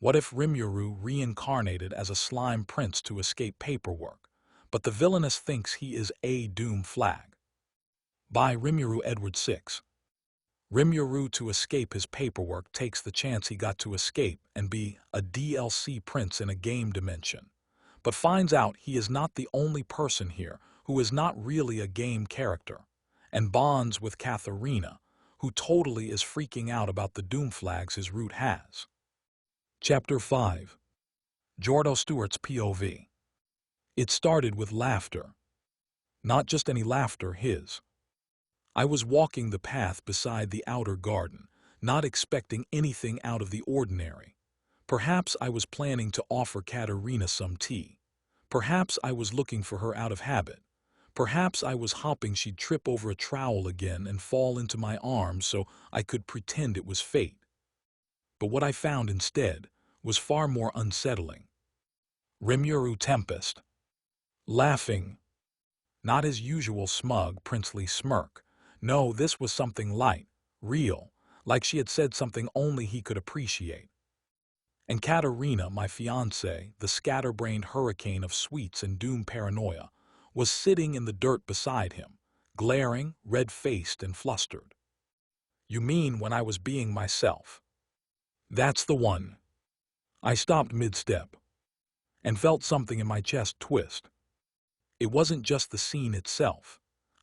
What if Rimuru reincarnated as a slime prince to escape paperwork, but the villainess thinks he is a doom flag? By Rimuru Edward 6. Rimuru, to escape his paperwork, takes the chance he got to escape and be a DLC prince in a game dimension, but finds out he is not the only person here who is not really a game character, and bonds with Catherina, who totally is freaking out about the doomflags his route has. Chapter 5. Jordo Stewart's POV. It started with laughter. Not just any laughter, his. I was walking the path beside the outer garden, not expecting anything out of the ordinary. Perhaps I was planning to offer Catherina some tea. Perhaps I was looking for her out of habit. Perhaps I was hoping she'd trip over a trowel again and fall into my arms so I could pretend it was fate. But what I found instead was far more unsettling. Rimuru Tempest. Laughing. Not his usual smug, princely smirk. No, this was something light, real, like she had said something only he could appreciate. And Catherina, my fiancée, the scatterbrained hurricane of sweets and doom paranoia, was sitting in the dirt beside him, glaring, red-faced and flustered. You mean when I was being myself? That's the one. I stopped mid-step and felt something in my chest twist. It wasn't just the scene itself.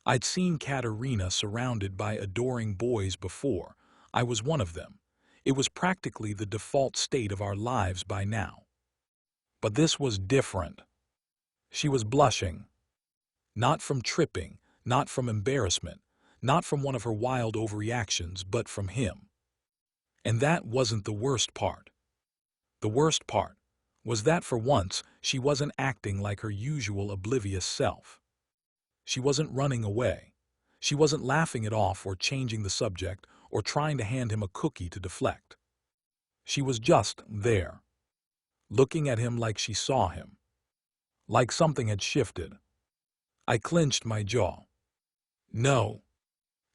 I'd seen Catherina surrounded by adoring boys before. I was one of them. It was practically the default state of our lives by now. But this was different. She was blushing. Not from tripping, not from embarrassment, not from one of her wild overreactions, but from him. And that wasn't the worst part. The worst part was that for once she wasn't acting like her usual oblivious self. She wasn't running away. She wasn't laughing it off or changing the subject or trying to hand him a cookie to deflect. She was just there, looking at him like she saw him, like something had shifted. I clenched my jaw. No.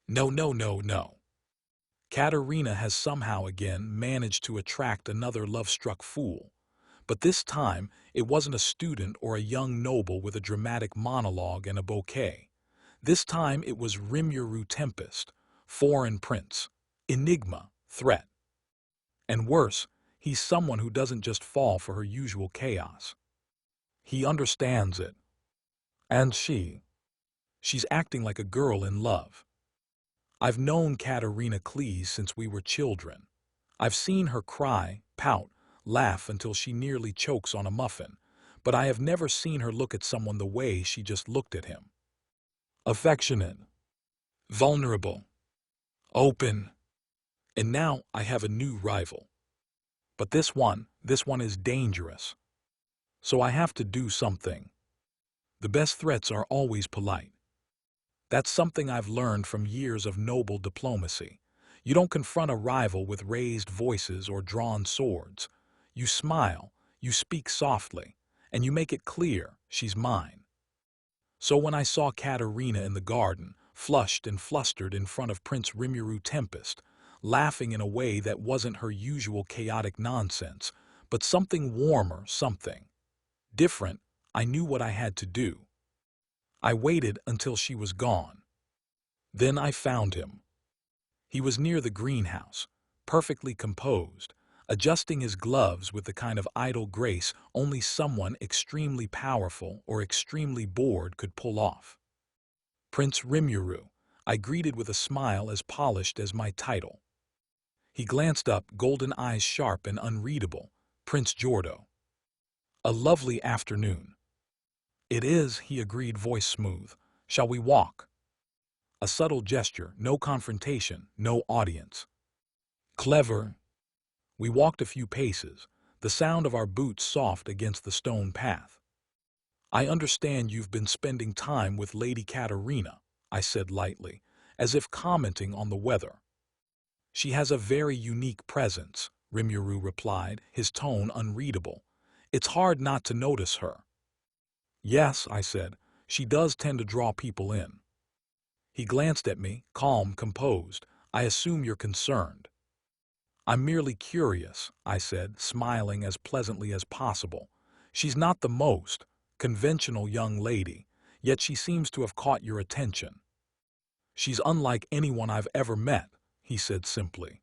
No, no, no, no. Catherina has somehow again managed to attract another love-struck fool. But this time, it wasn't a student or a young noble with a dramatic monologue and a bouquet. This time it was Rimuru Tempest, foreign prince, enigma, threat. And worse, he's someone who doesn't just fall for her usual chaos. He understands it. And she's acting like a girl in love. I've known Catherina Cleese since we were children. I've seen her cry, pout, laugh until she nearly chokes on a muffin, but I have never seen her look at someone the way she just looked at him. Affectionate, vulnerable, open. And now I have a new rival. But this one is dangerous. So I have to do something. The best threats are always polite. That's something I've learned from years of noble diplomacy. You don't confront a rival with raised voices or drawn swords. You smile, you speak softly, and you make it clear she's mine. So when I saw Catherina in the garden, flushed and flustered in front of Prince Rimuru Tempest, laughing in a way that wasn't her usual chaotic nonsense, but something warmer, something different, I knew what I had to do. I waited until she was gone. Then I found him. He was near the greenhouse, perfectly composed, adjusting his gloves with the kind of idle grace only someone extremely powerful or extremely bored could pull off. Prince Rimuru, I greeted with a smile as polished as my title. He glanced up, golden eyes sharp and unreadable. Prince Jordo. A lovely afternoon. It is, he agreed, voice smooth. Shall we walk? A subtle gesture, no confrontation, no audience. Clever. We walked a few paces, the sound of our boots soft against the stone path. I understand you've been spending time with Lady Catherina, I said lightly, as if commenting on the weather. She has a very unique presence, Rimuru replied, his tone unreadable. It's hard not to notice her. Yes, I said, she does tend to draw people in. He glanced at me, calm, composed. I assume you're concerned. I'm merely curious, I said, smiling as pleasantly as possible. She's not the most conventional young lady, yet she seems to have caught your attention. She's unlike anyone I've ever met, he said simply.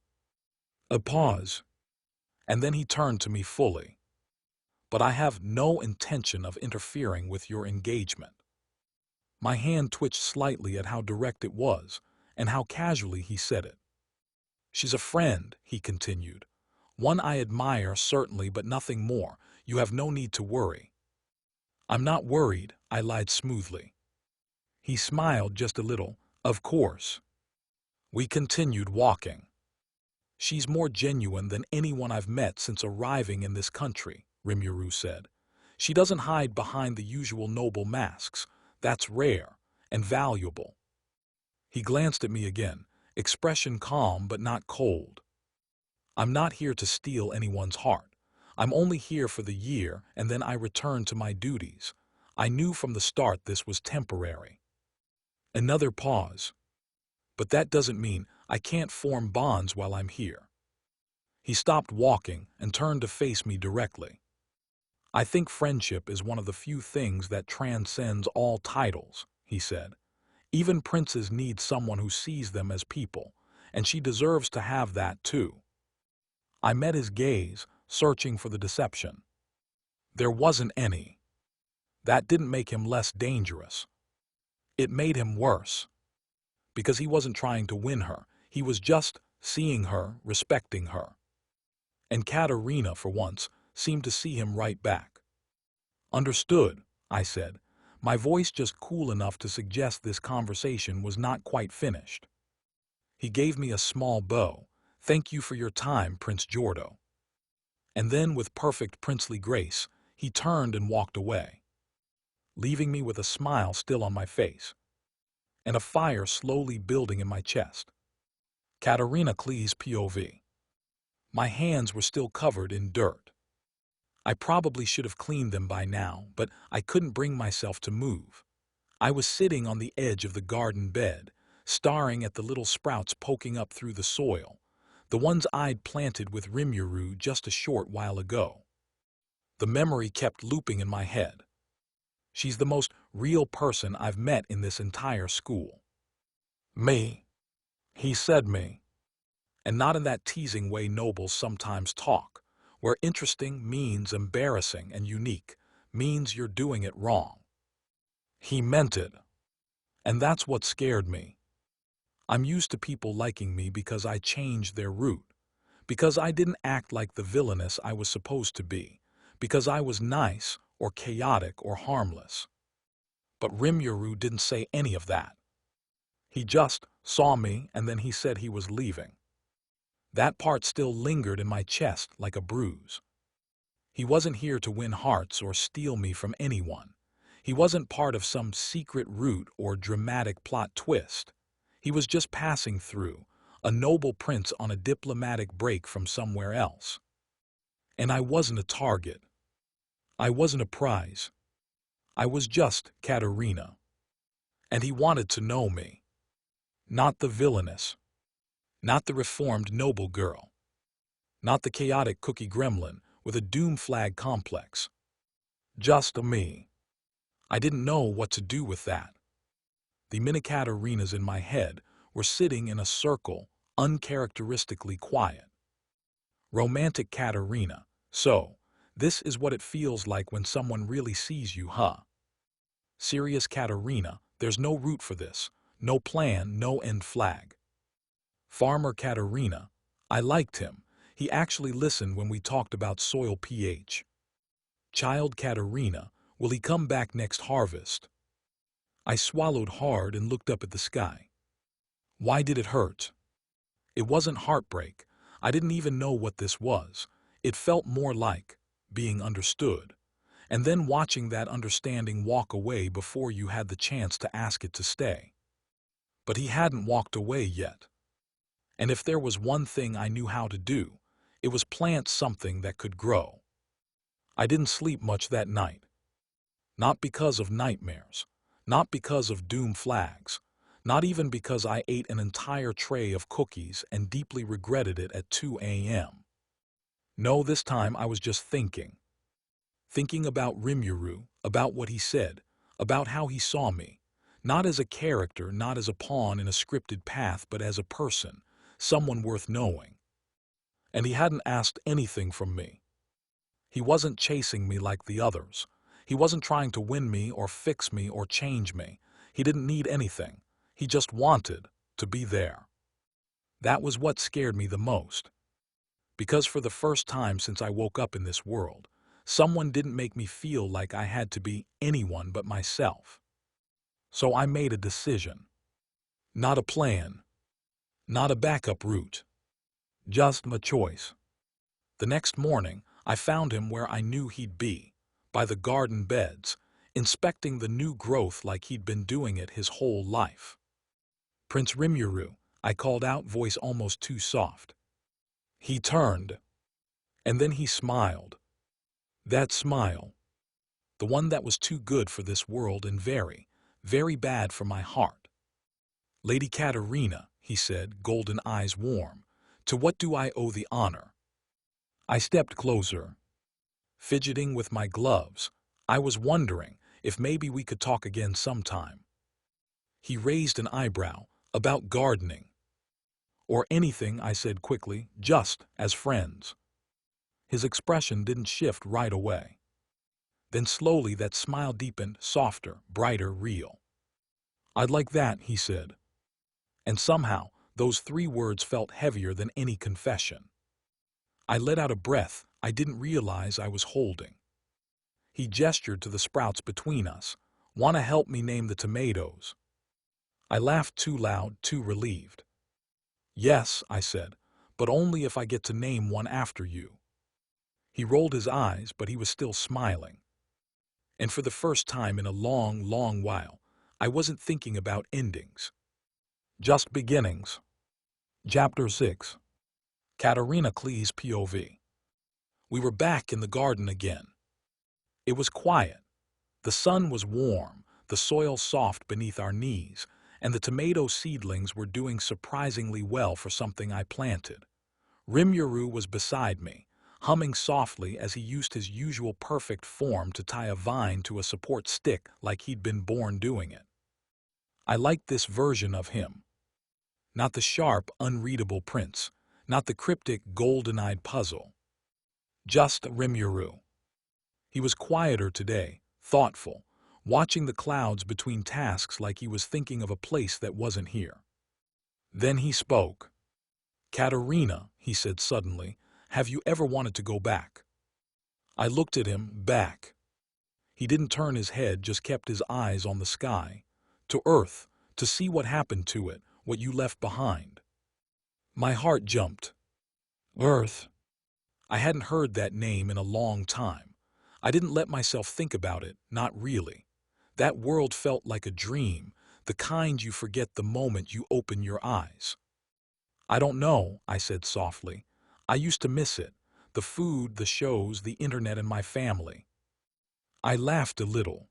A pause, and then he turned to me fully. But I have no intention of interfering with your engagement. My hand twitched slightly at how direct it was, and how casually he said it. She's a friend, he continued. One I admire, certainly, but nothing more. You have no need to worry. I'm not worried, I lied smoothly. He smiled just a little. Of course. We continued walking. She's more genuine than anyone I've met since arriving in this country, Rimuru said. She doesn't hide behind the usual noble masks. That's rare and valuable. He glanced at me again, expression calm but not cold. I'm not here to steal anyone's heart. I'm only here for the year, and then I return to my duties. I knew from the start this was temporary. Another pause. But that doesn't mean I can't form bonds while I'm here. He stopped walking and turned to face me directly. I think friendship is one of the few things that transcends all titles, he said. Even princes need someone who sees them as people, and she deserves to have that too. I met his gaze, searching for the deception. There wasn't any. That didn't make him less dangerous. It made him worse. Because he wasn't trying to win her, he was just seeing her, respecting her. And Catherina, for once, seemed to see him right back. Understood, I said, my voice just cool enough to suggest this conversation was not quite finished. He gave me a small bow. Thank you for your time, Prince Jordo. And then, with perfect princely grace, he turned and walked away, leaving me with a smile still on my face, and a fire slowly building in my chest. Catherina Klee's POV. My hands were still covered in dirt. I probably should have cleaned them by now, but I couldn't bring myself to move. I was sitting on the edge of the garden bed, staring at the little sprouts poking up through the soil, the ones I'd planted with Rimuru just a short while ago. The memory kept looping in my head. She's the most real person I've met in this entire school. Me. He said me. And not in that teasing way nobles sometimes talk, where interesting means embarrassing and unique means you're doing it wrong. He meant it. And that's what scared me. I'm used to people liking me because I changed their route, because I didn't act like the villainess I was supposed to be, because I was nice or chaotic or harmless. But Rimuru didn't say any of that. He just saw me and then he said he was leaving. That part still lingered in my chest like a bruise. He wasn't here to win hearts or steal me from anyone. He wasn't part of some secret route or dramatic plot twist. He was just passing through, a noble prince on a diplomatic break from somewhere else. And I wasn't a target. I wasn't a prize. I was just Catherina. And he wanted to know me. Not the villainess. Not the reformed noble girl. Not the chaotic cookie gremlin with a doom flag complex. Just a me. I didn't know what to do with that. The mini Catherinas in my head were sitting in a circle, uncharacteristically quiet. Romantic Catherina. So, this is what it feels like when someone really sees you, huh? Serious Catherina, there's no route for this, no plan, no end flag. Farmer Catherina, I liked him. He actually listened when we talked about soil pH. Child Catherina, will he come back next harvest? I swallowed hard and looked up at the sky. Why did it hurt? It wasn't heartbreak. I didn't even know what this was. It felt more like being understood, and then watching that understanding walk away before you had the chance to ask it to stay. But he hadn't walked away yet. And if there was one thing I knew how to do, it was plant something that could grow. I didn't sleep much that night. Not because of nightmares, not because of doom flags, Not even because I ate an entire tray of cookies and deeply regretted it at 2 a.m. No, this time I was just thinking. Thinking about Rimuru, about what he said, about how he saw me. Not as a character, not as a pawn in a scripted path, but as a person, someone worth knowing. And he hadn't asked anything from me. He wasn't chasing me like the others. He wasn't trying to win me or fix me or change me. He didn't need anything. He just wanted to be there. That was what scared me the most. Because for the first time since I woke up in this world, someone didn't make me feel like I had to be anyone but myself. So I made a decision. Not a plan. Not a backup route. Just a choice. The next morning, I found him where I knew he'd be, by the garden beds, inspecting the new growth like he'd been doing it his whole life. "Prince Rimuru," I called out, voice almost too soft. He turned, and then he smiled. That smile, the one that was too good for this world and very, very bad for my heart. "Lady Catherina," he said, golden eyes warm, "to what do I owe the honor?" I stepped closer, fidgeting with my gloves. I was wondering if maybe we could talk again sometime. He raised an eyebrow. "About gardening?" "Or anything," I said quickly, "just as friends." His expression didn't shift right away. Then slowly that smile deepened, softer, brighter, real. "I'd like that," he said. And somehow, those 3 words felt heavier than any confession. I let out a breath I didn't realize I was holding. He gestured to the sprouts between us. "Want to help me name the tomatoes?" I laughed, too loud, too relieved. "Yes," I said, "but only if I get to name one after you." He rolled his eyes, but he was still smiling. And for the first time in a long, long while, I wasn't thinking about endings. Just beginnings. Chapter 6. Catherina Klee's POV. We were back in the garden again. It was quiet. The sun was warm, the soil soft beneath our knees, and the tomato seedlings were doing surprisingly well for something I planted. Rimuru was beside me, humming softly as he used his usual perfect form to tie a vine to a support stick like he'd been born doing it. I liked this version of him. Not the sharp, unreadable prince, not the cryptic, golden-eyed puzzle. Just Rimuru. He was quieter today, thoughtful, watching the clouds between tasks like he was thinking of a place that wasn't here. Then he spoke. "Catherina," he said suddenly, "have you ever wanted to go back?" I looked at him, back. He didn't turn his head, just kept his eyes on the sky. "To Earth, to see what happened to it, what you left behind." My heart jumped. Earth. I hadn't heard that name in a long time. I didn't let myself think about it, not really. That world felt like a dream, the kind you forget the moment you open your eyes. "I don't know," I said softly. "I used to miss it. The food, the shows, the internet, and my family." I laughed a little.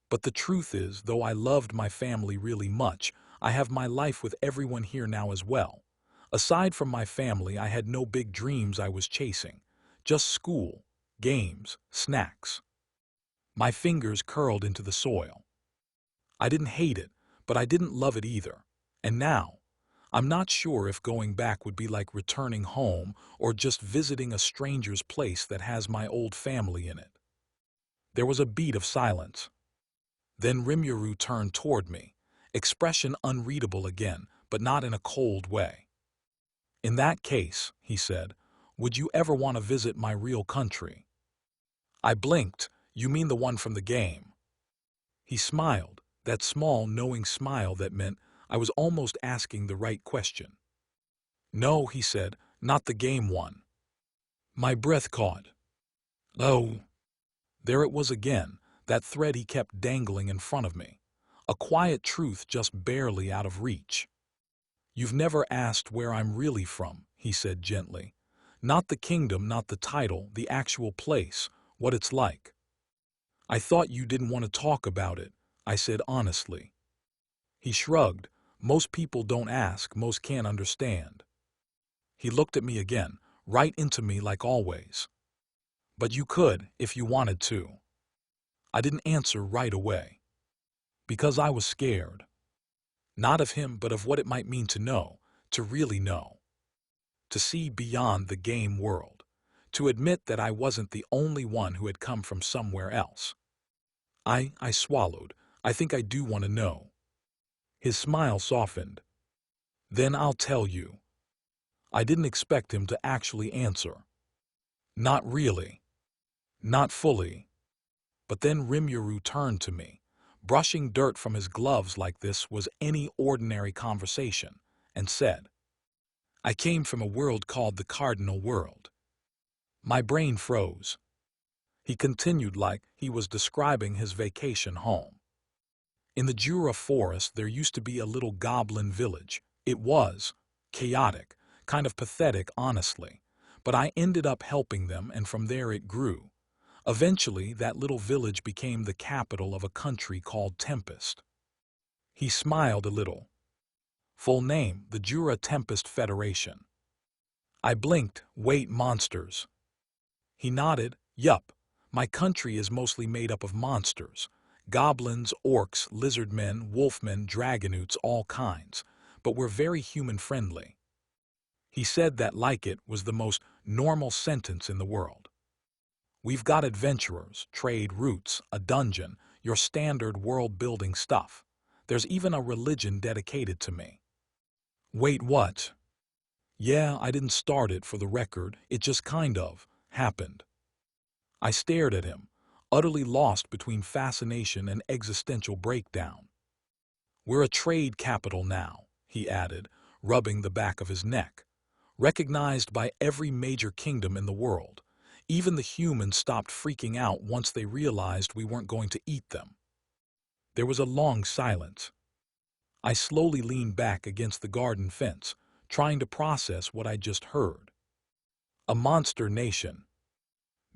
But the truth is, though I loved my family really much, I have my life with everyone here now as well. Aside from my family, I had no big dreams I was chasing. Just school, games, snacks. My fingers curled into the soil. I didn't hate it, but I didn't love it either. And now, I'm not sure if going back would be like returning home or just visiting a stranger's place that has my old family in it. There was a beat of silence. Then Rimuru turned toward me, expression unreadable again, but not in a cold way. "In that case," he said, "would you ever want to visit my real country?" I blinked. "You mean the one from the game?" He smiled, that small, knowing smile that meant I was almost asking the right question. "No," he said, "not the game one." My breath caught. "Oh." There it was again, that thread he kept dangling in front of me. A quiet truth just barely out of reach. "You've never asked where I'm really from," he said gently. "Not the kingdom, not the title, the actual place, what it's like." "I thought you didn't want to talk about it," I said honestly. He shrugged. Most people don't ask, most can't understand. He looked at me again, right into me like always. But you could, if you wanted to. I didn't answer right away. Because I was scared. Not of him, but of what it might mean to know, to really know. To see beyond the game world. To admit that I wasn't the only one who had come from somewhere else. I swallowed. I think I do want to know. His smile softened. Then I'll tell you. I didn't expect him to actually answer. Not really. Not fully. But then Rimuru turned to me. Brushing dirt from his gloves like this was any ordinary conversation, and said, I came from a world called the Cardinal World. My brain froze. He continued like he was describing his vacation home. In the Jura forest there used to be a little goblin village. It was chaotic, kind of pathetic honestly, but I ended up helping them and from there it grew. Eventually that little village became the capital of a country called Tempest. He smiled a little. Full name, the Jura Tempest Federation. I blinked. Wait, monsters. He nodded. Yup, my country is mostly made up of monsters. Goblins, orcs, lizardmen, wolfmen, dragonutes, all kinds. But we're very human-friendly. He said that like it was the most normal sentence in the world. We've got adventurers, trade routes, a dungeon, your standard world-building stuff. There's even a religion dedicated to me. Wait, what? Yeah, I didn't start it for the record, it just kind of happened. I stared at him, utterly lost between fascination and existential breakdown. We're a trade capital now, he added, rubbing the back of his neck. Recognized by every major kingdom in the world. Even the humans stopped freaking out once they realized we weren't going to eat them. There was a long silence. I slowly leaned back against the garden fence, trying to process what I just heard. A monster nation.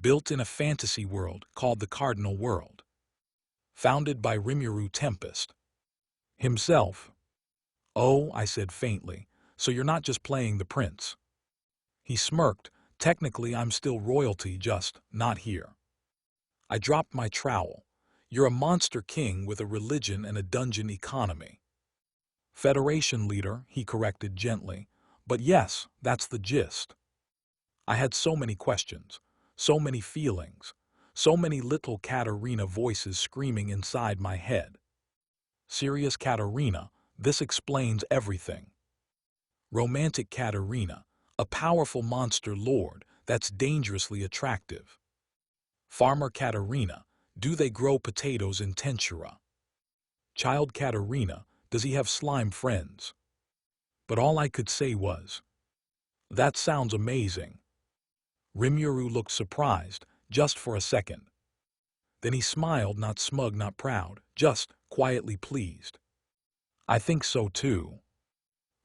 Built in a fantasy world called the Cardinal World. Founded by Rimuru Tempest. Himself. Oh, I said faintly, so you're not just playing the prince. He smirked. Technically, I'm still royalty, just not here. I dropped my trowel. You're a monster king with a religion and a dungeon economy. Federation leader, he corrected gently. But yes, that's the gist. I had so many questions, so many feelings, so many little Catherina voices screaming inside my head. Serious Catherina, this explains everything. Romantic Catherina, a powerful monster lord that's dangerously attractive. Farmer Catherina, do they grow potatoes in Tensura? Child Catherina, does he have slime friends? But all I could say was, that sounds amazing. Rimuru looked surprised, just for a second. Then he smiled, not smug, not proud, just quietly pleased. I think so too.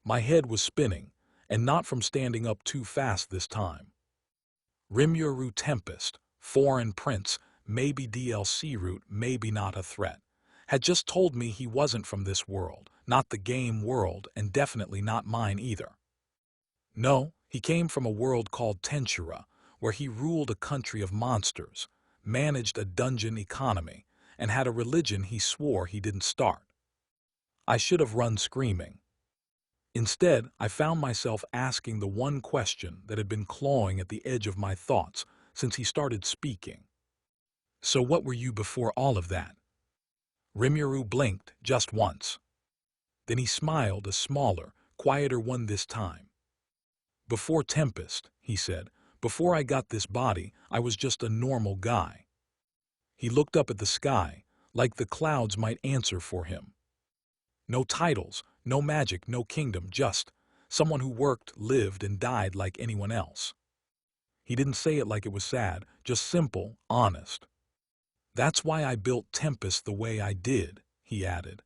My head was spinning, and not from standing up too fast this time. Rimuru Tempest, foreign prince, maybe DLC route, maybe not a threat, had just told me he wasn't from this world, not the game world, and definitely not mine either. No, he came from a world called Tensura, where he ruled a country of monsters, managed a dungeon economy, and had a religion he swore he didn't start. I should have run screaming. Instead, I found myself asking the one question that had been clawing at the edge of my thoughts since he started speaking. So what were you before all of that? Rimuru blinked just once. Then he smiled, a smaller, quieter one this time. Before Tempest, he said, before I got this body, I was just a normal guy. He looked up at the sky, like the clouds might answer for him. No titles, no magic, no kingdom, just someone who worked, lived, and died like anyone else. He didn't say it like it was sad, just simple, honest. That's why I built Tempest the way I did, he added.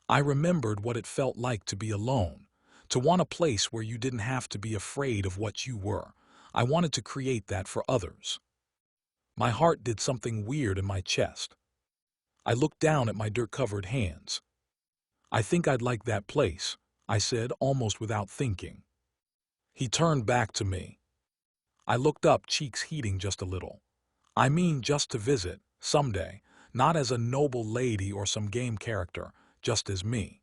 I remembered what it felt like to be alone, to want a place where you didn't have to be afraid of what you were. I wanted to create that for others. My heart did something weird in my chest. I looked down at my dirt-covered hands. I think I'd like that place, I said almost without thinking. He turned back to me. I looked up, cheeks heating just a little. I mean, just to visit, someday, not as a noble lady or some game character, just as me.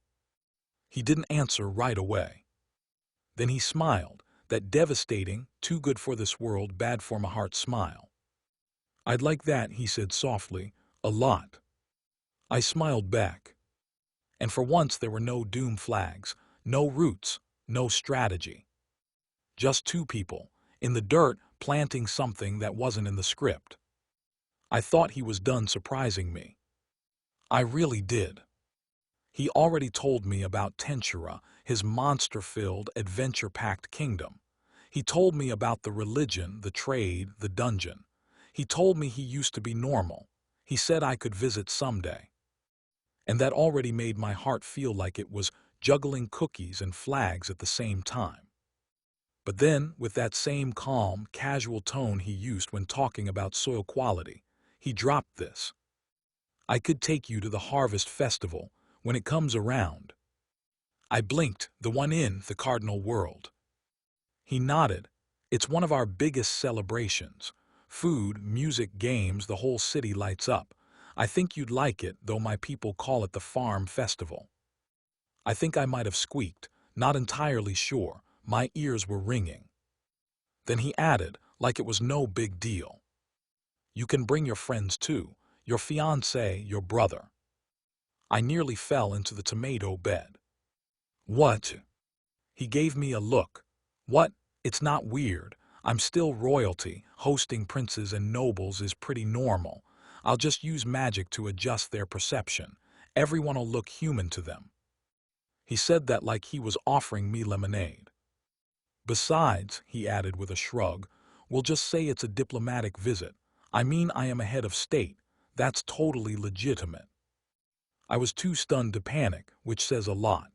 He didn't answer right away. Then he smiled, that devastating, too good for this world, bad for my heart smile. I'd like that, he said softly, a lot. I smiled back. And for once there were no doom flags, no roots, no strategy. Just two people, in the dirt, planting something that wasn't in the script. I thought he was done surprising me. I really did. He already told me about Tensura, his monster-filled, adventure-packed kingdom. He told me about the religion, the trade, the dungeon. He told me he used to be normal. He said I could visit someday. And that already made my heart feel like it was juggling cookies and flags at the same time. But then, with that same calm, casual tone he used when talking about soil quality, he dropped this. I could take you to the Harvest Festival when it comes around. I blinked, the one in the Cardinal World. He nodded. It's one of our biggest celebrations. Food, music, games, the whole city lights up. I think you'd like it, though my people call it the Farm Festival. I think I might have squeaked, not entirely sure. My ears were ringing. Then he added, like it was no big deal. You can bring your friends too, your fiancé, your brother. I nearly fell into the tomato bed. What? He gave me a look. What? It's not weird. I'm still royalty. Hosting princes and nobles is pretty normal. I'll just use magic to adjust their perception. Everyone'll look human to them. He said that like he was offering me lemonade. Besides, he added with a shrug, we'll just say it's a diplomatic visit. I mean, I am a head of state. That's totally legitimate. I was too stunned to panic, which says a lot.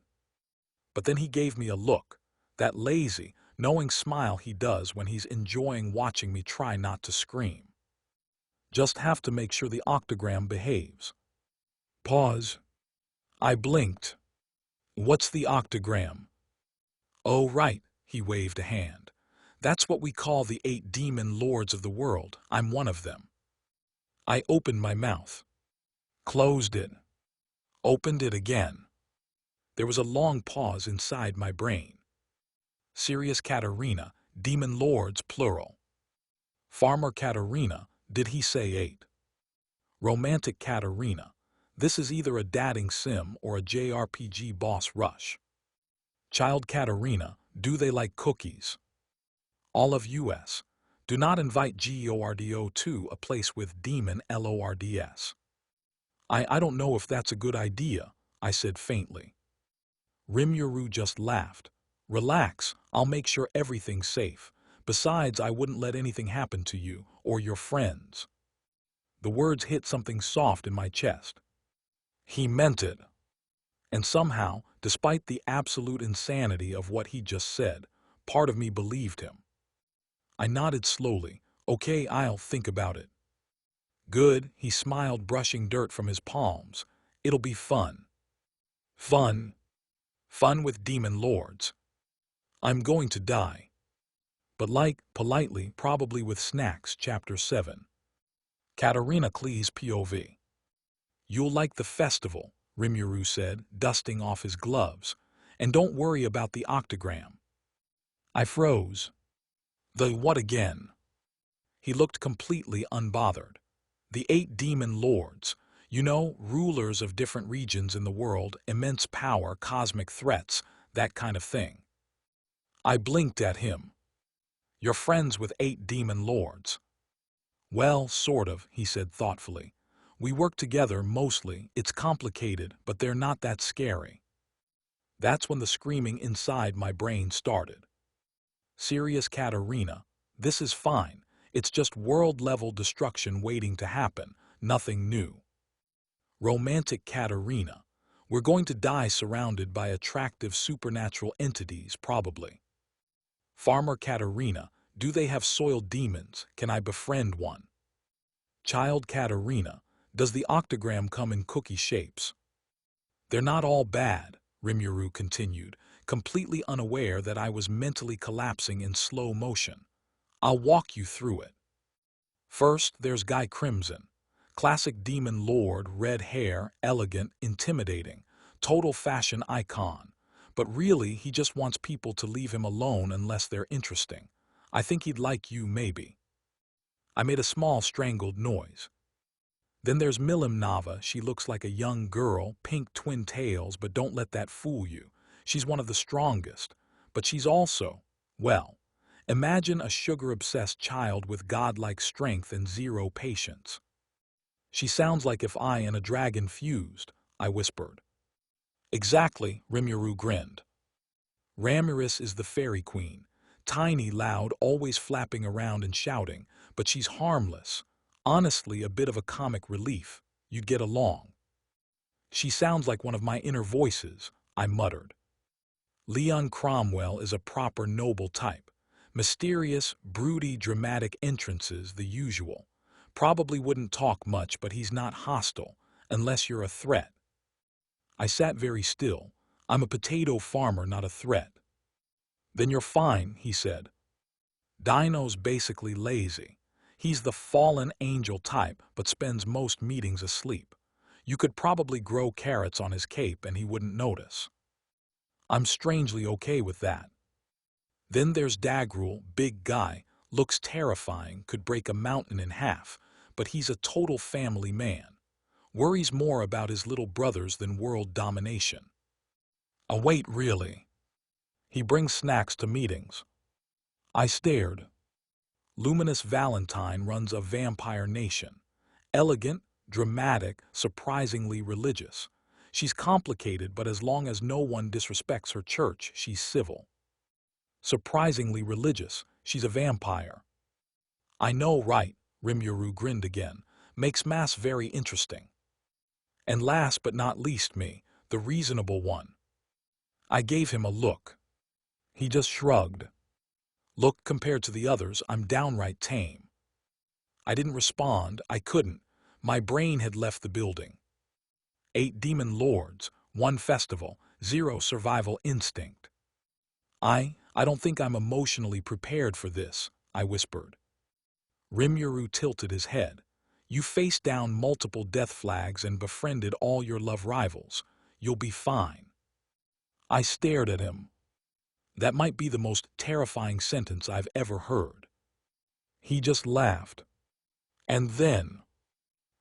But then he gave me a look, that lazy, knowing smile he does when he's enjoying watching me try not to scream. Just have to make sure the octagram behaves. Pause. I blinked. What's the octagram? Oh, right, he waved a hand. That's what we call the 8 demon lords of the world. I'm one of them. I opened my mouth. Closed it. Opened it again. There was a long pause inside my brain. Serious Catherina, demon lords plural. Farmer Catherina, did he say 8? Romantic Catherina, this is either a dating sim or a JRPG boss rush. Child Catherina, do they like cookies? All of US, do not invite GORDO to a place with demon LORDS. I don't know if that's a good idea, I said faintly. Rimuru just laughed. Relax, I'll make sure everything's safe. Besides, I wouldn't let anything happen to you or your friends. The words hit something soft in my chest. He meant it. And somehow, despite the absolute insanity of what he just said, part of me believed him. I nodded slowly. Okay, I'll think about it. Good, he smiled, brushing dirt from his palms. It'll be fun. Fun. Fun with demon lords. I'm going to die. But like, politely, probably with snacks, Chapter 7. Catherina Klee's POV. You'll like the festival, Rimuru said, dusting off his gloves. And don't worry about the octagram. I froze. The what again? He looked completely unbothered. The 8 demon lords, you know, rulers of different regions in the world, immense power, cosmic threats, that kind of thing. I blinked at him. You're friends with 8 demon lords. Well, sort of, he said thoughtfully. We work together mostly. It's complicated, but they're not that scary. That's when the screaming inside my brain started. Serious Catherina, this is fine. It's just world-level destruction waiting to happen, nothing new. Romantic Catherina, we're going to die surrounded by attractive supernatural entities, probably. Farmer Catherina, do they have soiled demons? Can I befriend one? Child Catherina, does the octagram come in cookie shapes? They're not all bad, Rimuru continued, completely unaware that I was mentally collapsing in slow motion. I'll walk you through it. First, there's Guy Crimson. Classic demon lord, red hair, elegant, intimidating, total fashion icon. But really, he just wants people to leave him alone unless they're interesting. I think he'd like you, maybe. I made a small strangled noise. Then there's Milim Nava. She looks like a young girl, pink twin tails, but don't let that fool you. She's one of the strongest. But she's also, well, imagine a sugar-obsessed child with godlike strength and zero patience. She sounds like if I and a dragon fused, I whispered. Exactly, Rimuru grinned. Ramiris is the fairy queen. Tiny, loud, always flapping around and shouting, but she's harmless. Honestly, a bit of a comic relief. You'd get along. She sounds like one of my inner voices, I muttered. Leon Cromwell is a proper noble type. Mysterious, broody, dramatic entrances, the usual. Probably wouldn't talk much, but he's not hostile, unless you're a threat. I sat very still. I'm a potato farmer, not a threat. Then you're fine, he said. Dino's basically lazy. He's the fallen angel type, but spends most meetings asleep. You could probably grow carrots on his cape and he wouldn't notice. I'm strangely okay with that. Then there's Dagrul, big guy, looks terrifying, could break a mountain in half, but he's a total family man. Worries more about his little brothers than world domination. Wait, really? He brings snacks to meetings. I stared. Luminous Valentine runs a vampire nation. Elegant, dramatic, surprisingly religious. She's complicated, but as long as no one disrespects her church, she's civil. Surprisingly religious, she's a vampire. I know, right, Rimuru grinned again. Makes mass very interesting. And last but not least me, the reasonable one. I gave him a look. He just shrugged. Look, compared to the others, I'm downright tame. I didn't respond, I couldn't. My brain had left the building. 8 demon lords, 1 festival, 0 survival instinct. I don't think I'm emotionally prepared for this, I whispered. Rimuru tilted his head. You faced down multiple death flags and befriended all your love rivals. You'll be fine. I stared at him. That might be the most terrifying sentence I've ever heard. He just laughed. And then,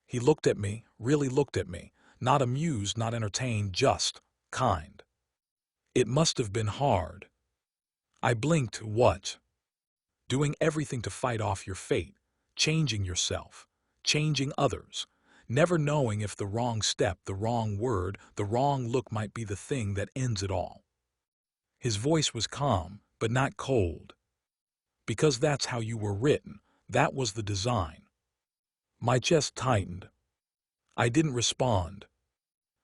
he looked at me, really looked at me, not amused, not entertained, just kind. It must have been hard. I blinked. What? Doing everything to fight off your fate, changing yourself, changing others, never knowing if the wrong step, the wrong word, the wrong look might be the thing that ends it all. His voice was calm, but not cold. Because that's how you were written, that was the design. My chest tightened. I didn't respond.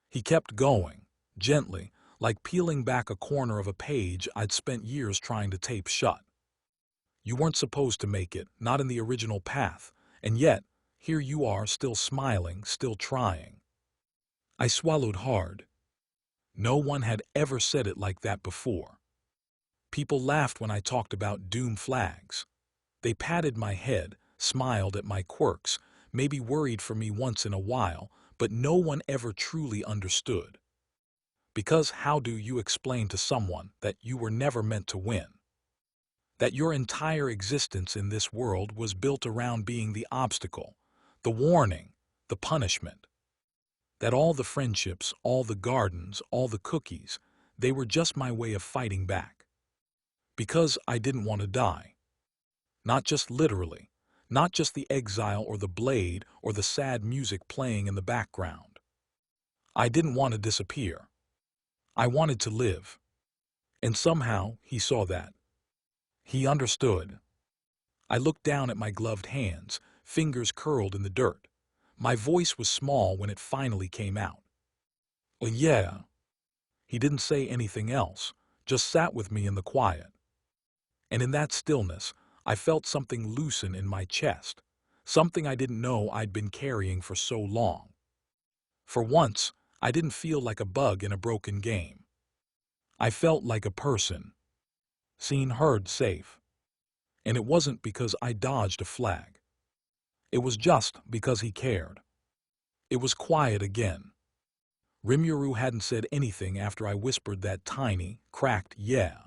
He kept going, gently, like peeling back a corner of a page I'd spent years trying to tape shut. You weren't supposed to make it, not in the original path, and yet, here you are, still smiling, still trying. I swallowed hard. No one had ever said it like that before. People laughed when I talked about doom flags. They patted my head, smiled at my quirks, maybe worried for me once in a while, but no one ever truly understood. Because how do you explain to someone that you were never meant to win? That your entire existence in this world was built around being the obstacle, the warning, the punishment? That all the friendships, all the gardens, all the cookies, they were just my way of fighting back. Because I didn't want to die. Not just literally, not just the exile or the blade or the sad music playing in the background. I didn't want to disappear. I wanted to live. And somehow he saw that. He understood. I looked down at my gloved hands, fingers curled in the dirt. My voice was small when it finally came out. Well, yeah. He didn't say anything else, just sat with me in the quiet. And in that stillness, I felt something loosen in my chest, something I didn't know I'd been carrying for so long. For once, I didn't feel like a bug in a broken game. I felt like a person, seen, heard, safe. And it wasn't because I dodged a flag. It was just because he cared. It was quiet again. Rimuru hadn't said anything after I whispered that tiny, cracked yeah.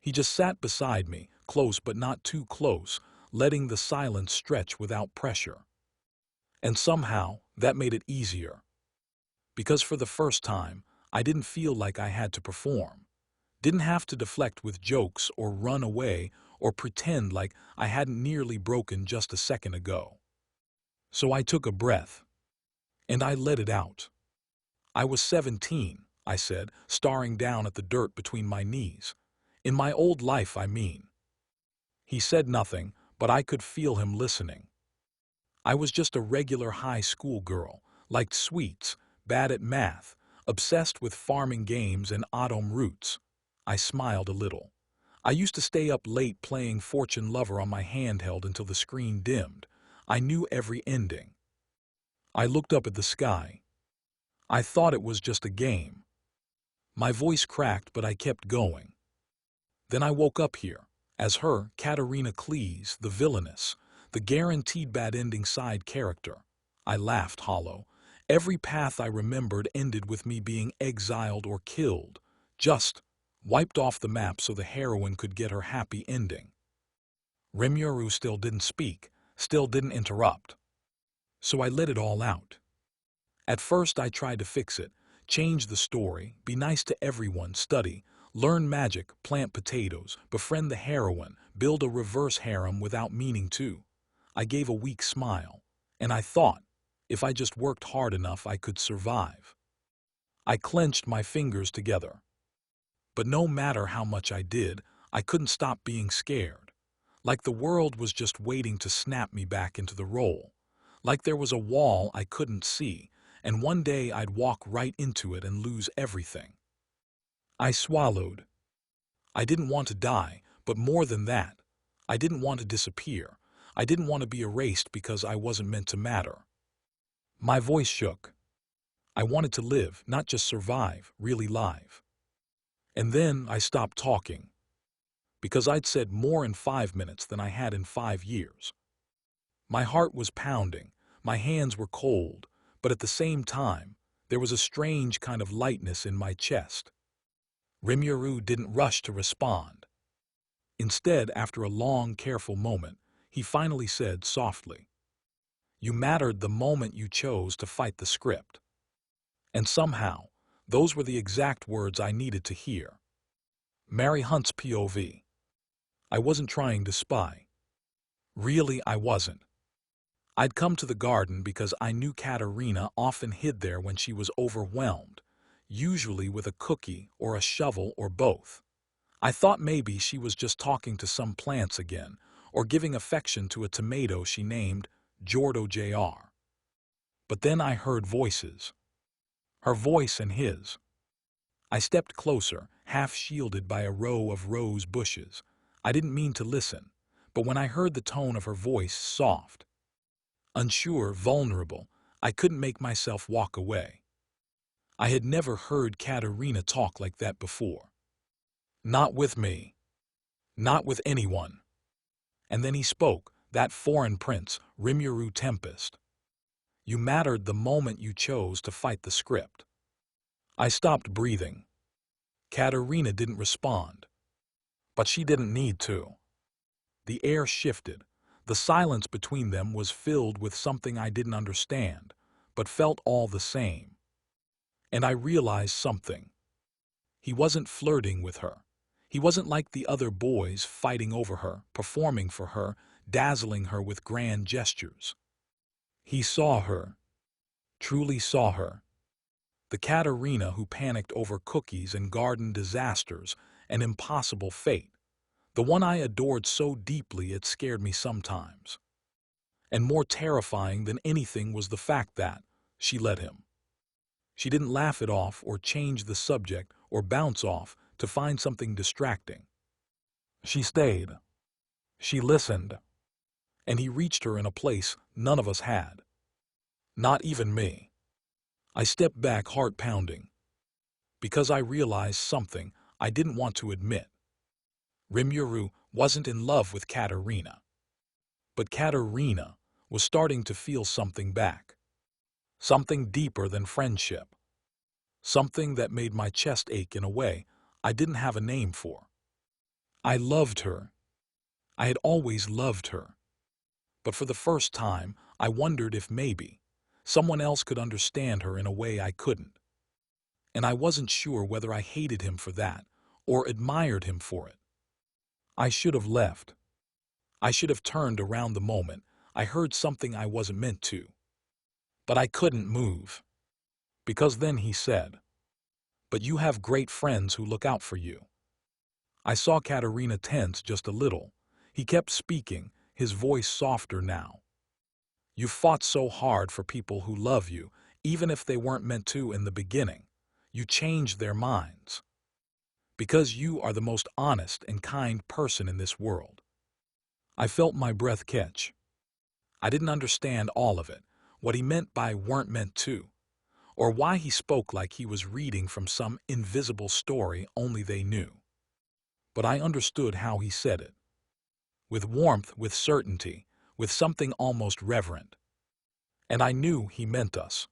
He just sat beside me, close but not too close, letting the silence stretch without pressure. And somehow, that made it easier. Because for the first time, I didn't feel like I had to perform. Didn't have to deflect with jokes or run away or pretend like I hadn't nearly broken just a second ago. So I took a breath, and I let it out. I was 17, I said, staring down at the dirt between my knees. In my old life, I mean. He said nothing, but I could feel him listening. I was just a regular high school girl, liked sweets, bad at math, obsessed with farming games and autumn roots. I smiled a little. I used to stay up late playing Fortune Lover on my handheld until the screen dimmed. I knew every ending. I looked up at the sky. I thought it was just a game. My voice cracked, but I kept going. Then I woke up here, as her, Catherina, the villainess, the guaranteed bad-ending side character. I laughed hollow. Every path I remembered ended with me being exiled or killed, just wiped off the map so the heroine could get her happy ending. Rimuru still didn't speak, still didn't interrupt. So I let it all out. At first I tried to fix it, change the story, be nice to everyone, study, learn magic, plant potatoes, befriend the heroine, build a reverse harem without meaning to. I gave a weak smile, and I thought, if I just worked hard enough, I could survive. I clenched my fingers together. But no matter how much I did, I couldn't stop being scared. Like the world was just waiting to snap me back into the role. Like there was a wall I couldn't see, and one day I'd walk right into it and lose everything. I swallowed. I didn't want to die, but more than that, I didn't want to disappear. I didn't want to be erased because I wasn't meant to matter. My voice shook. I wanted to live, not just survive, really live. And then I stopped talking, because I'd said more in 5 minutes than I had in 5 years. My heart was pounding, my hands were cold, but at the same time, there was a strange kind of lightness in my chest. Rimuru didn't rush to respond. Instead, after a long, careful moment, he finally said softly, "You mattered the moment you chose to fight the script." And somehow, those were the exact words I needed to hear. Mary Hunt's POV. I wasn't trying to spy. Really, I wasn't. I'd come to the garden because I knew Catherina often hid there when she was overwhelmed, usually with a cookie or a shovel or both. I thought maybe she was just talking to some plants again, or giving affection to a tomato she named Jordo Jr. But then I heard voices. Her voice and his. I stepped closer, half shielded by a row of rose bushes. I didn't mean to listen, but when I heard the tone of her voice, soft, unsure, vulnerable, I couldn't make myself walk away. I had never heard Catherina talk like that before. Not with me. Not with anyone. And then he spoke, that foreign prince, Rimuru Tempest. You mattered the moment you chose to fight the script. I stopped breathing. Catherina didn't respond. But she didn't need to. The air shifted. The silence between them was filled with something I didn't understand, but felt all the same. And I realized something. He wasn't flirting with her. He wasn't like the other boys fighting over her, performing for her, dazzling her with grand gestures. He saw her. Truly saw her. The Catherina who panicked over cookies and garden disasters, an impossible fate. The one I adored so deeply it scared me sometimes. And more terrifying than anything was the fact that she let him. She didn't laugh it off or change the subject or bounce off to find something distracting. She stayed. She listened. And he reached her in a place none of us had. Not even me. I stepped back, heart pounding, because I realized something I didn't want to admit. Rimuru wasn't in love with Catherina, but Catherina was starting to feel something back. Something deeper than friendship. Something that made my chest ache in a way I didn't have a name for. I loved her. I had always loved her. But for the first time, I wondered if maybe someone else could understand her in a way I couldn't. And I wasn't sure whether I hated him for that or admired him for it. I should have left. I should have turned around the moment I heard something I wasn't meant to. But I couldn't move. Because then he said, "But you have great friends who look out for you." I saw Catherina tense just a little. He kept speaking, his voice softer now. "You fought so hard for people who love you, even if they weren't meant to in the beginning. You changed their minds. Because you are the most honest and kind person in this world." I felt my breath catch. I didn't understand all of it, what he meant by weren't meant to, or why he spoke like he was reading from some invisible story only they knew. But I understood how he said it. With warmth, with certainty, with something almost reverent. And I knew he meant us.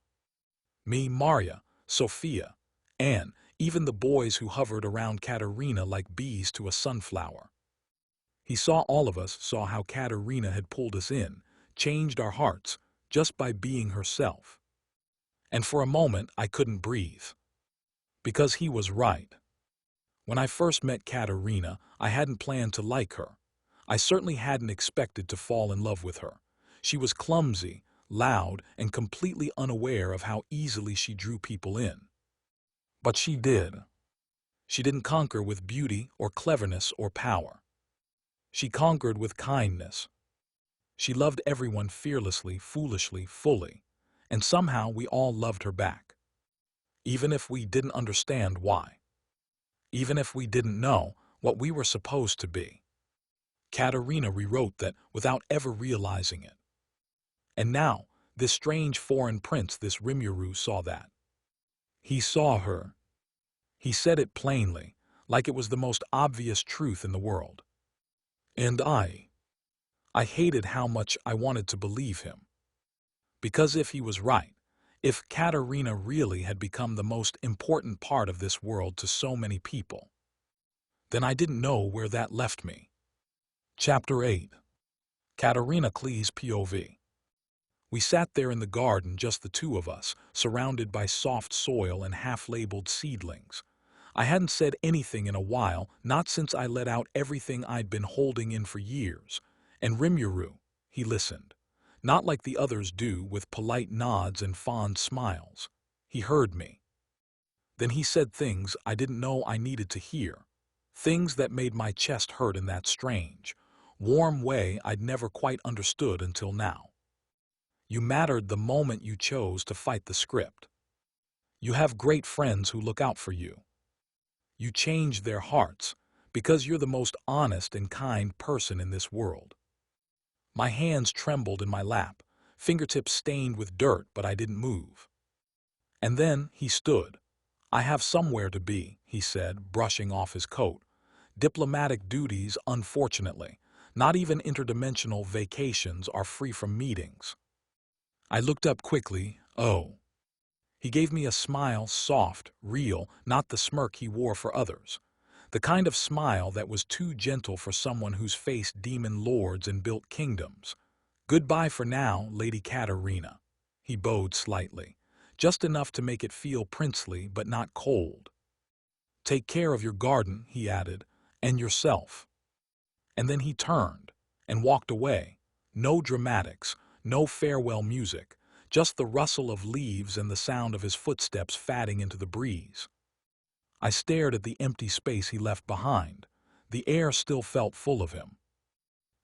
Me, Maria, Sophia, Anne, even the boys who hovered around Catherina like bees to a sunflower. He saw all of us, saw how Catherina had pulled us in, changed our hearts, just by being herself. And for a moment, I couldn't breathe. Because he was right. When I first met Catherina, I hadn't planned to like her. I certainly hadn't expected to fall in love with her. She was clumsy, loud, and completely unaware of how easily she drew people in. But she did. She didn't conquer with beauty or cleverness or power. She conquered with kindness. She loved everyone fearlessly, foolishly, fully, and somehow we all loved her back. Even if we didn't understand why. Even if we didn't know what we were supposed to be. Catherina rewrote that without ever realizing it. And now, this strange foreign prince, this Rimuru, saw that. He saw her. He said it plainly, like it was the most obvious truth in the world. And I hated how much I wanted to believe him. Because if he was right, if Catherina really had become the most important part of this world to so many people, then I didn't know where that left me. Chapter 8. Catherina Klee's POV. We sat there in the garden, just the two of us, surrounded by soft soil and half-labeled seedlings. I hadn't said anything in a while, not since I let out everything I'd been holding in for years. And Rimuru, he listened. Not like the others do, with polite nods and fond smiles. He heard me. Then he said things I didn't know I needed to hear. Things that made my chest hurt in that strange, warm way I'd never quite understood until now. You mattered the moment you chose to fight the script. You have great friends who look out for you. You changed their hearts because you're the most honest and kind person in this world. My hands trembled in my lap, fingertips stained with dirt, but I didn't move. And then he stood. "I have somewhere to be," he said, brushing off his coat. "Diplomatic duties, unfortunately. Not even interdimensional vacations are free from meetings." I looked up quickly. Oh. He gave me a smile, soft, real, not the smirk he wore for others. The kind of smile that was too gentle for someone who's faced demon lords and built kingdoms. "Goodbye for now, Lady Catherina." He bowed slightly, just enough to make it feel princely but not cold. "Take care of your garden," he added, "and yourself." And then he turned and walked away. No dramatics, no farewell music, just the rustle of leaves and the sound of his footsteps fading into the breeze. I stared at the empty space he left behind. The air still felt full of him.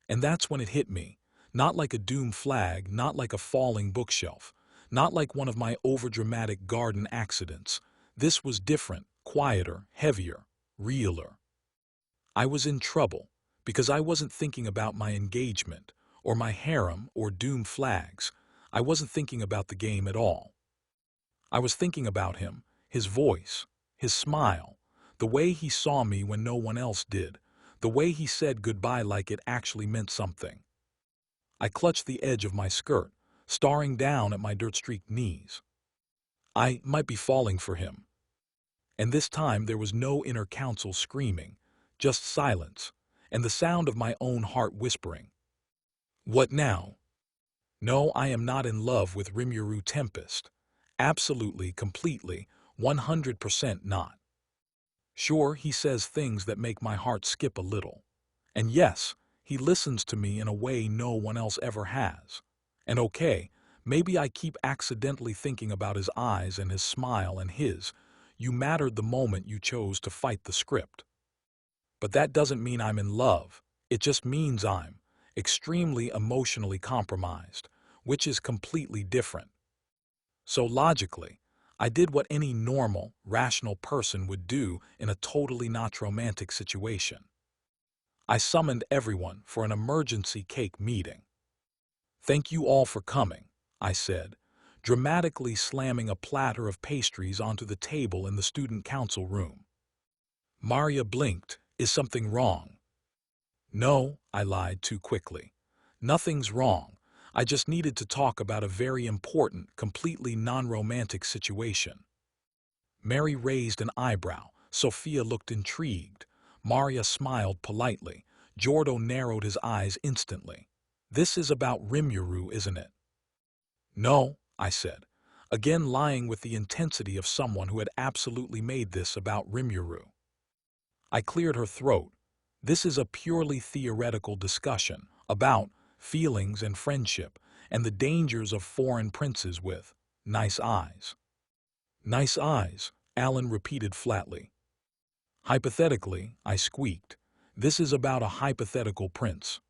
And that's when it hit me, not like a doom flag, not like a falling bookshelf, not like one of my overdramatic garden accidents. This was different, quieter, heavier, realer. I was in trouble because I wasn't thinking about my engagement or my harem or doom flags. I wasn't thinking about the game at all. I was thinking about him, his voice, his smile, the way he saw me when no one else did, the way he said goodbye like it actually meant something. I clutched the edge of my skirt, staring down at my dirt-streaked knees. I might be falling for him. And this time there was no inner counsel screaming, just silence, and the sound of my own heart whispering. What now? No, I am not in love with Rimuru Tempest. Absolutely, completely, 100% not. Sure, he says things that make my heart skip a little. And yes, he listens to me in a way no one else ever has. And okay, maybe I keep accidentally thinking about his eyes and his smile and his, "You mattered the moment you chose to fight the script." But that doesn't mean I'm in love. It just means I'm extremely emotionally compromised, which is completely different. So logically, I did what any normal, rational person would do in a totally not romantic situation. I summoned everyone for an emergency cake meeting. "Thank you all for coming," I said, dramatically slamming a platter of pastries onto the table in the student council room. Maria blinked. "Is something wrong?" "No," I lied too quickly. "Nothing's wrong. I just needed to talk about a very important, completely non-romantic situation." Mary raised an eyebrow. Sophia looked intrigued. Maria smiled politely. Giordo narrowed his eyes instantly. "This is about Rimuru, isn't it?" "No," I said, again lying with the intensity of someone who had absolutely made this about Rimuru. I cleared her throat. "This is a purely theoretical discussion about feelings and friendship and the dangers of foreign princes with nice eyes." "Nice eyes," Alan repeated flatly. "Hypothetically," I squeaked, "this is about a hypothetical prince."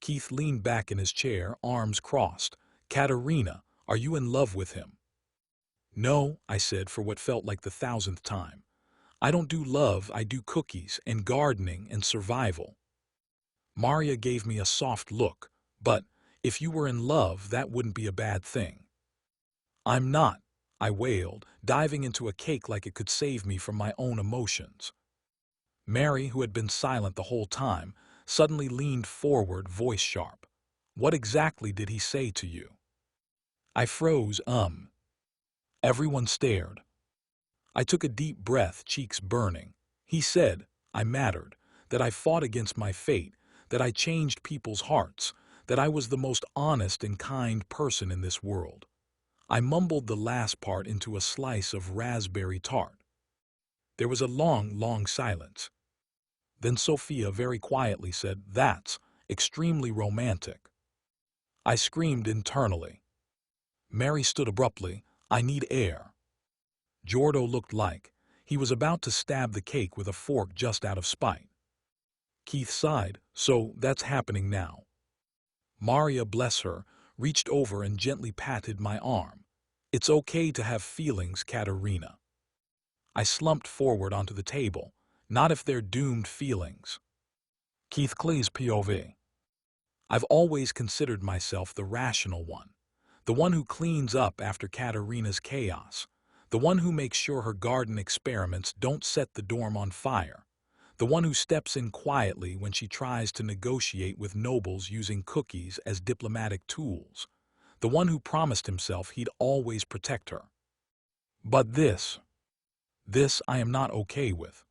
Keith leaned back in his chair, arms crossed. "Catherina, are you in love with him?" "No," I said for what felt like the 1,000th time. "I don't do love, I do cookies and gardening and survival." Maria gave me a soft look. "But if you were in love, that wouldn't be a bad thing." "I'm not," I wailed, diving into a cake like it could save me from my own emotions. Mary, who had been silent the whole time, suddenly leaned forward, voice sharp. "What exactly did he say to you?" I froze, Everyone stared. I took a deep breath, cheeks burning. "He said I mattered, that I fought against my fate, that I changed people's hearts, that I was the most honest and kind person in this world." I mumbled the last part into a slice of raspberry tart. There was a long, long silence. Then Sophia very quietly said, "That's extremely romantic." I screamed internally. Mary stood abruptly. "I need air." Giordo looked like he was about to stab the cake with a fork just out of spite. Keith sighed. "So that's happening now." Maria, bless her, reached over and gently patted my arm. "It's okay to have feelings, Catherina." I slumped forward onto the table. "Not if they're doomed feelings." Keith Cleese POV. I've always considered myself the rational one, the one who cleans up after Catherina's chaos, the one who makes sure her garden experiments don't set the dorm on fire, the one who steps in quietly when she tries to negotiate with nobles using cookies as diplomatic tools, the one who promised himself he'd always protect her. But this I am not okay with.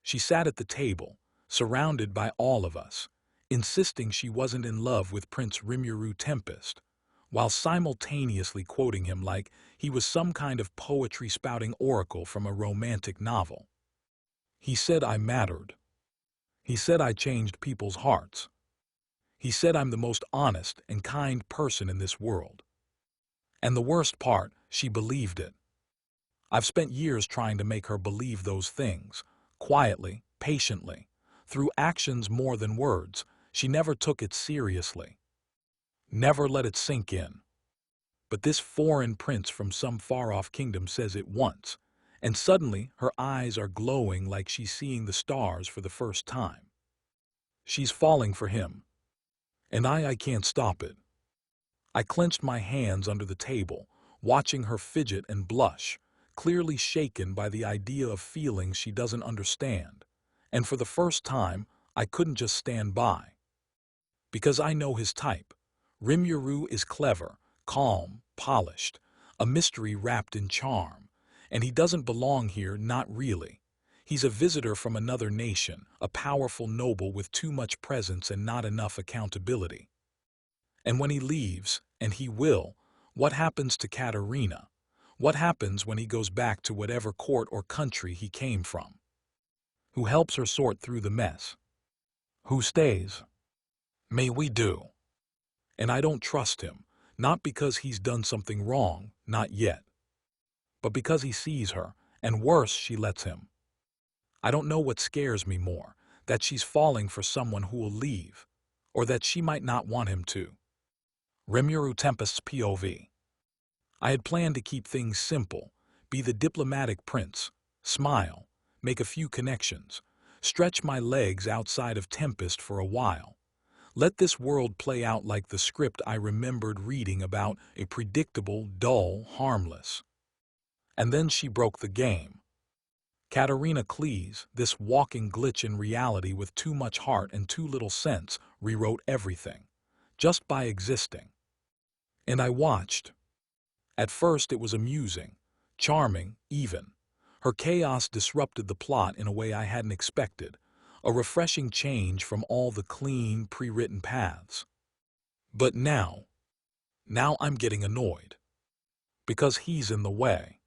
She sat at the table, surrounded by all of us, insisting she wasn't in love with Prince Rimuru Tempest, while simultaneously quoting him like he was some kind of poetry-spouting oracle from a romantic novel. "He said I mattered. He said I changed people's hearts. He said I'm the most honest and kind person in this world." And the worst part, she believed it. I've spent years trying to make her believe those things, quietly, patiently, through actions more than words. She never took it seriously. Never let it sink in. But this foreign prince from some far-off kingdom says it once, and suddenly her eyes are glowing like she's seeing the stars for the first time. She's falling for him. And I can't stop it. I clenched my hands under the table, watching her fidget and blush, clearly shaken by the idea of feelings she doesn't understand. And for the first time, I couldn't just stand by. Because I know his type. Rimuru is clever, calm, polished, a mystery wrapped in charm. And he doesn't belong here, not really. He's a visitor from another nation, a powerful noble with too much presence and not enough accountability. And when he leaves, and he will, what happens to Catherina? What happens when he goes back to whatever court or country he came from? Who helps her sort through the mess? Who stays? May we do. And I don't trust him, not because he's done something wrong, not yet, but because he sees her, and worse, she lets him. I don't know what scares me more, that she's falling for someone who will leave, or that she might not want him to. Rimuru Tempest's POV. I had planned to keep things simple, be the diplomatic prince, smile, make a few connections, stretch my legs outside of Tempest for a while. Let this world play out like the script I remembered reading about, a predictable, dull, harmless. And then she broke the game. Catherina Cleese, this walking glitch in reality with too much heart and too little sense, rewrote everything, just by existing. And I watched. At first it was amusing, charming, even. Her chaos disrupted the plot in a way I hadn't expected, a refreshing change from all the clean, pre-written paths. But now I'm getting annoyed. Because he's in the way.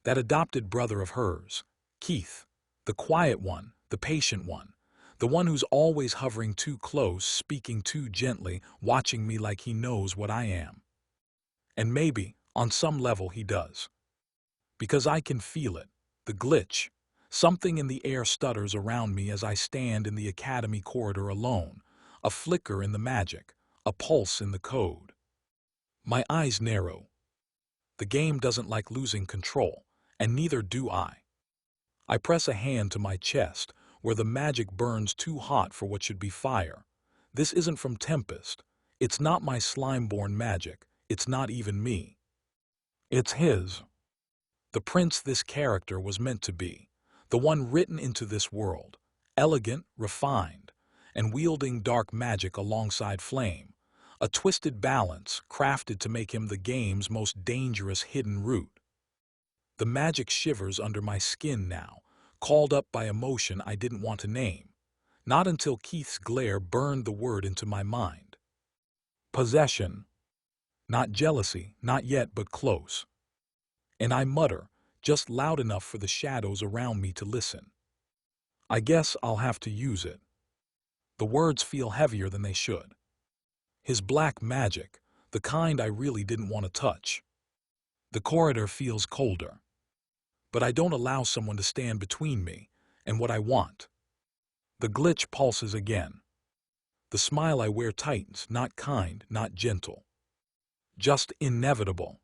That adopted brother of hers, Keith, the quiet one, the patient one, the one who's always hovering too close, speaking too gently, watching me like he knows what I am. And maybe, on some level, he does. Because I can feel it, the glitch. Something in the air stutters around me as I stand in the academy corridor alone, a flicker in the magic, a pulse in the code. My eyes narrow. The game doesn't like losing control, and neither do I. I press a hand to my chest, where the magic burns too hot for what should be fire. This isn't from Tempest. It's not my slime-born magic. It's not even me. It's his. The prince this character was meant to be. The one written into this world, elegant, refined, and wielding dark magic alongside flame. A twisted balance crafted to make him the game's most dangerous hidden root. The magic shivers under my skin now, called up by emotion I didn't want to name. Not until Keith's glare burned the word into my mind. Possession. Not jealousy, not yet, but close. And I mutter, just loud enough for the shadows around me to listen. I guess I'll have to use it. The words feel heavier than they should. His black magic, the kind I really didn't want to touch. The corridor feels colder. But I don't allow someone to stand between me and what I want. The glitch pulses again. The smile I wear tightens, not kind, not gentle. Just inevitable.